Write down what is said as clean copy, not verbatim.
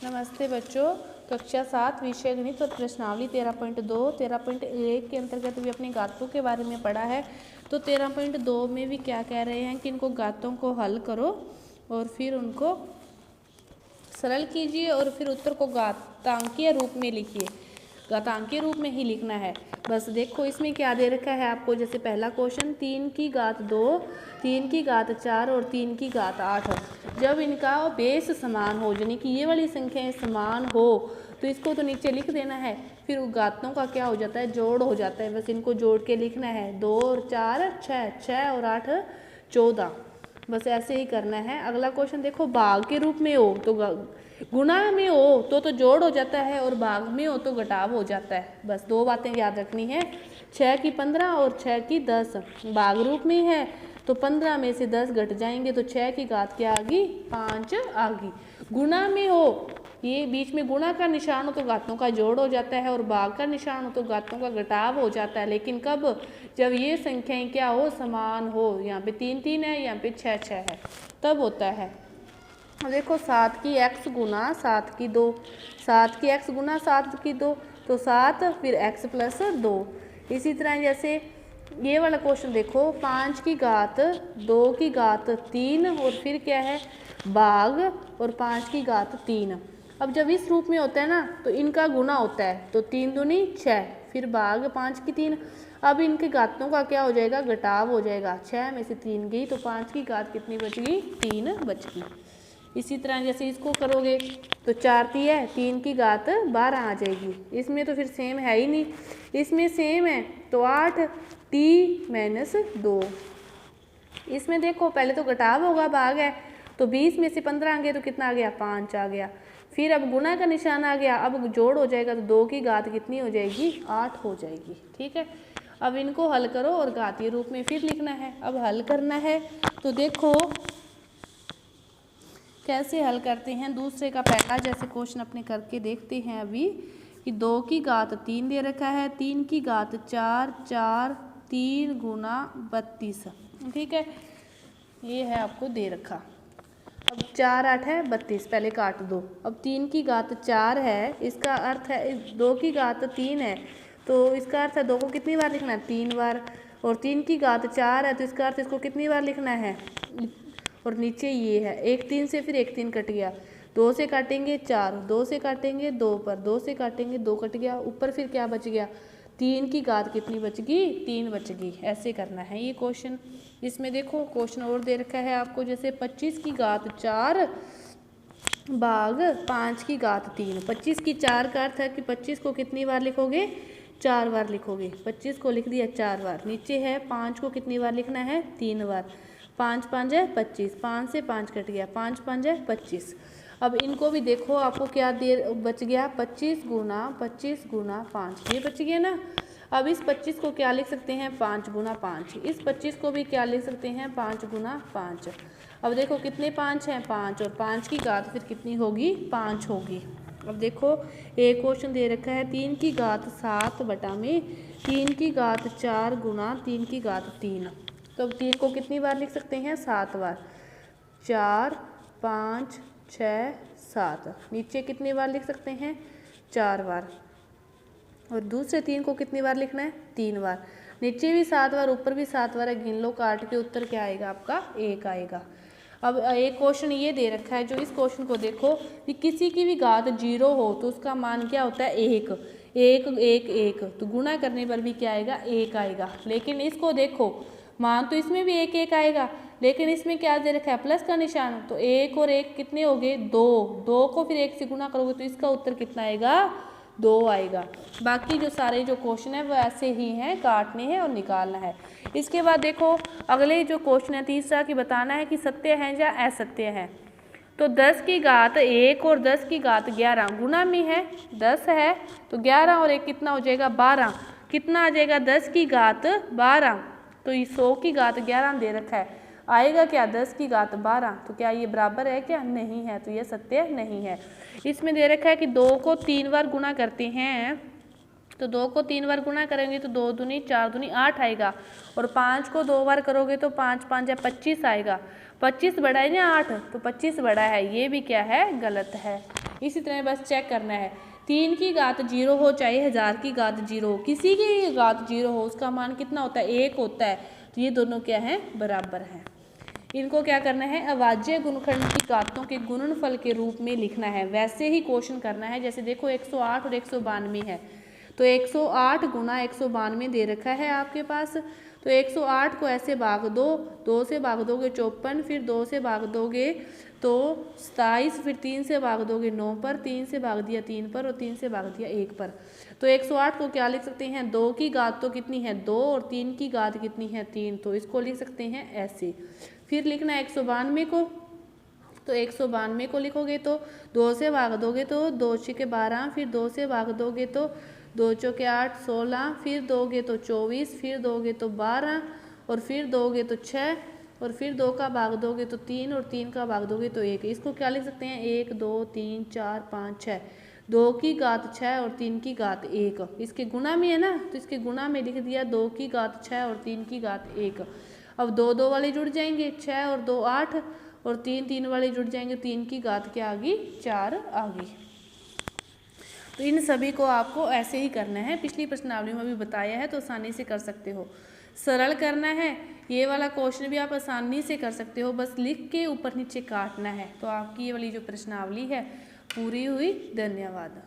नमस्ते बच्चों। कक्षा 7 विषय गणित और प्रश्नावली 13.2 13.1 के अंतर्गत भी अपने घातों के बारे में पढ़ा है। तो 13.2 में भी क्या कह रहे हैं कि इनको घातों को हल करो और फिर उनको सरल कीजिए और फिर उत्तर को घातांकीय रूप में लिखिए। घातांकीय रूप में ही लिखना है। बस देखो इसमें क्या दे रखा है आपको। जैसे पहला क्वेश्चन 3 की घात 2, 3 की घात 4 और 3 की घात 8। जब इनका बेस समान हो, यानी कि ये वाली संख्याएं समान हो, तो इसको तो नीचे लिख देना है। फिर घातों का क्या हो जाता है, जोड़ हो जाता है। बस इनको जोड़ के लिखना है। 2 और 4 6, 6 और 8 14। बस ऐसे ही करना है। अगला क्वेश्चन देखो, भाग के रूप में हो तो गुणा में हो तो जोड़ हो जाता है और भाग में हो तो घटाव हो जाता है। बस दो बातें याद रखनी है। 6 की 15 और 6 की 10। भाग रूप में है तो 15 में से 10 घट जाएंगे तो 6 की घात क्या आ गई, 5 आ गई। गुणा में हो, ये बीच में गुणा का निशान हो तो घातों का जोड़ हो जाता है और भाग का निशान हो तो घातों का घटाव हो जाता है। लेकिन कब, जब ये संख्याएं क्या हो, समान हो। यहाँ पे 3 3 है, यहाँ पे 6 6 है, तब होता है। देखो 7 की x गुना 7 की 2, 7 की x गुना 7 की 2 तो 7 फिर x प्लस 2। इसी तरह जैसे ये वाला क्वेश्चन देखो, 5 की घात 2 की घात 3 और फिर क्या है, भाग और 5 की घात 3। अब जब इस रूप में होता है ना तो इनका गुना होता है तो 3 दूनी 6, फिर भाग 5 की 3। अब इनके घातों का क्या हो जाएगा, घटाव हो जाएगा। 6 में से 3 गई तो 5 की घात कितनी बच गई, 3 बच गई। इसी तरह जैसे इसको करोगे तो 4 ती है, 3 की घात 12 आ जाएगी। इसमें तो फिर सेम है ही नहीं, इसमें सेम है तो 8 टी माइनस 2। इसमें देखो पहले तो घटाव होगा, भाग है तो 20 में से 15 आ गए तो कितना आ गया, 5 आ गया। फिर अब गुना का निशान आ गया, अब जोड़ हो जाएगा तो 2 की घात कितनी हो जाएगी, 8 हो जाएगी। ठीक है, अब इनको हल करो और घातीय रूप में फिर लिखना है। अब हल करना है तो देखो कैसे हल करते हैं। दूसरे का पहला जैसे क्वेश्चन अपने करके देखते हैं अभी कि 2 की घात 3 दे रखा है, 3 की घात 4, 4 3 गुना 32। ठीक है, ये है आपको दे रखा। अब 4 8 है 32, पहले काट दो। अब 3 की घात 4 है, इसका अर्थ है 2 की घात 3 है तो इसका अर्थ है 2 को कितनी बार लिखना है, 3 बार। और 3 की घात 4 है तो इसका अर्थ इसको कितनी बार लिखना है। और नीचे ये है, एक 3 से फिर एक 3 कट गया, 2 से काटेंगे 4, 2 से काटेंगे 2 पर, 2 से काटेंगे 2 कट गया, ऊपर फिर क्या बच गया, 3 की घात कितनी बच गई, 3 बच गई। ऐसे करना है ये क्वेश्चन। इसमें देखो क्वेश्चन और दे रखा है आपको, जैसे 25 की घात 4 भाग 5 की घात 3। 25 की 4 का अर्थ है कि 25 को कितनी बार लिखोगे, 4 बार लिखोगे। 25 को लिख दिया 4 बार। नीचे है 5 को कितनी बार लिखना है, 3 बार। 5 5 है 25, 5 से 5 कट गया, 5 5 है 25। अब इनको भी देखो आपको क्या देर बच गया, 25 गुना 5, ये बच गया ना। अब इस 25 को क्या लिख सकते हैं, 5 गुना 5। इस 25 को भी क्या लिख सकते हैं, 5 गुना 5। अब देखो कितने 5 हैं, 5, और 5 की घात फिर कितनी होगी, 5 होगी। अब देखो एक क्वेश्चन दे रखा है, 3 की घात 7 बटा में 3 की घात 4 गुना 3 की घात 3। तो अब 3 को कितनी बार लिख सकते हैं, 7 बार। 4 5 6 7। नीचे कितनी बार लिख सकते हैं, 4 बार। और दूसरे 3 को कितनी बार लिखना है, 3 बार। नीचे भी 7 बार, ऊपर भी 7 बार है। गिन लो, काट के उत्तर क्या आएगा आपका, 1 आएगा। अब एक क्वेश्चन ये दे रखा है, जो इस क्वेश्चन को देखो कि किसी की भी घात 0 हो तो उसका मान क्या होता है, 1 1 1 1। तो गुणा करने पर भी क्या आएगा, 1 आएगा। लेकिन इसको देखो, मान तो इसमें भी 1 1 आएगा, लेकिन इसमें क्या दे रखा है, प्लस का निशान। तो 1 और 1 कितने हो गए, 2। 2 को फिर 1 से गुणा करोगे तो इसका उत्तर कितना आएगा, 2 आएगा। बाकी जो सारे जो क्वेश्चन है वो ऐसे ही हैं, काटने हैं और निकालना है। इसके बाद देखो अगले जो क्वेश्चन है तीसरा, कि बताना है कि सत्य है या असत्य है। तो 10 की घात 1 और 10 की घात 11 गुणा में है, 10 है तो 11 और 1 कितना हो जाएगा, 12। कितना आ जाएगा, 10 की घात 12। तो ये 100 की घात 11 दे रखा है, आएगा क्या, 10 की घात 12। तो क्या ये बराबर है, क्या नहीं है, तो ये सत्य नहीं है। इसमें दे रखा है कि 2 को 3 बार गुणा करते हैं, तो 2 को 3 बार गुणा करेंगे तो 2 दूनी 4 दूनी 8 आएगा। और 5 को 2 बार करोगे तो 5 5 है 25 आएगा। 25 बड़ा है ना 8, तो 25 बड़ा है, ये भी क्या है, गलत है। इसी तरह बस चेक करना है, 3 की घात 0 हो चाहे 1000 की घात 0 हो, किसी की घात 0 हो उसका मान कितना होता है, 1 होता है। तो ये दोनों क्या है, बराबर हैं। इनको क्या करना है, अभाज्य गुणनखंड की घातों के गुणनफल के रूप में लिखना है। वैसे ही क्वेश्चन करना है, जैसे देखो 108 और 192 है, तो 108 गुना 192 दे रखा है आपके पास। तो 108 को ऐसे भाग दो, 2 से भाग दोगे 54, फिर 2 से भाग दोगे तो 27, फिर 3 से भाग दोगे 9 पर, 3 से भाग दिया 3 पर और 3 से भाग दिया 1 पर। तो 108 को क्या लिख सकते हैं, 2 की घात तो कितनी है 2 और 3 की घात कितनी है 3, तो इसको लिख सकते हैं ऐसे। फिर लिखना है 192 को, तो 192 को लिखोगे तो 2 से भाग दोगे तो 2 छके 12, फिर 2 से भाग दोगे तो 2 चौके 8 16, फिर दोगे तो 24, फिर दोगे तो 12 और फिर दोगे तो 6 और फिर 2 का भाग दोगे तो 3 और 3 का भाग दोगे तो 1। इसको क्या लिख सकते हैं, 1 2 3 4 5 6, 2 की घात 6 और 3 की घात 1। इसके गुणा में है ना, तो इसके गुणा में लिख दिया 2 की घात 6 और 3 की घात 1। अब 2 2 वाले जुड़ जाएंगे, 6 और 2 8 और 3 3 वाले जुड़ जाएंगे, 3 की घात क्या आ गई 4 आ गई। तो इन सभी को आपको ऐसे ही करना है, पिछली प्रश्नावली में भी बताया है तो आसानी से कर सकते हो। सरल करना है, ये वाला क्वेश्चन भी आप आसानी से कर सकते हो, बस लिख के ऊपर नीचे काटना है। तो आपकी ये वाली जो प्रश्नावली है पूरी हुई। धन्यवाद।